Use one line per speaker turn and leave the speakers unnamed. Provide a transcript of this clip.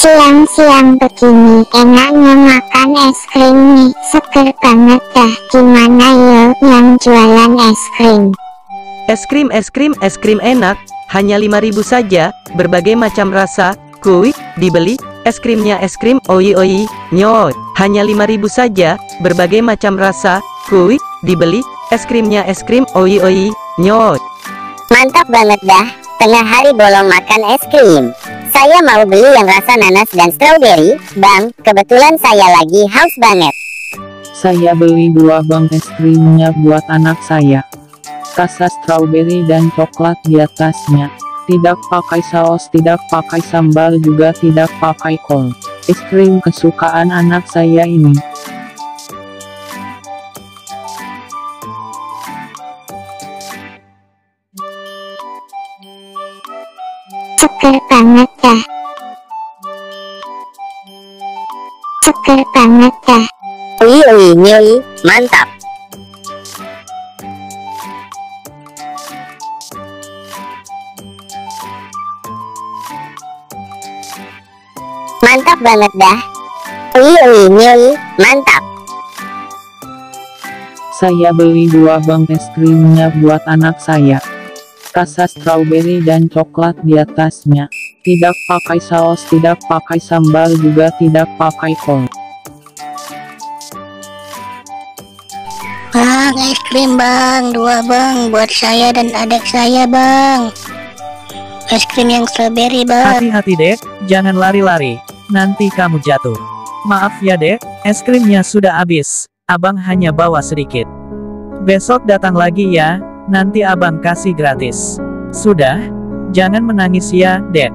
Siang-siang begini enaknya makan es krim nih, seger banget dah. Gimana yo yang jualan es krim?
Es krim enak, hanya 5.000 saja, berbagai macam rasa, kuy, dibeli, es krimnya es krim oi nyoy, hanya 5.000 saja, berbagai macam rasa, kuy, dibeli, es krimnya es krim oi nyoy.
Mantap banget dah, tengah hari bolong makan es krim. Saya mau beli yang rasa nanas dan strawberry, Bang, kebetulan saya lagi haus banget.
Saya beli 2 bang es krimnya buat anak saya. Rasa strawberry dan coklat di atasnya. Tidak pakai saus, tidak pakai sambal, juga tidak pakai kol. Es krim kesukaan anak saya ini.
Seger banget dah. Seger banget dah.
Ui nyui, mantap. Mantap banget dah. Ui nyui, mantap.
Saya beli 2 bang es krimnya buat anak saya. Rasa strawberry dan coklat di atasnya. Tidak pakai saus, tidak pakai sambal, juga tidak pakai kol.
Bang, es krim bang, 2 bang, buat saya dan adik saya bang. Es krim yang strawberry bang.
Hati-hati dek, jangan lari-lari, nanti kamu jatuh. Maaf ya dek, es krimnya sudah habis, abang hanya bawa sedikit. Besok datang lagi ya, nanti abang kasih gratis. Sudah, jangan menangis ya dek.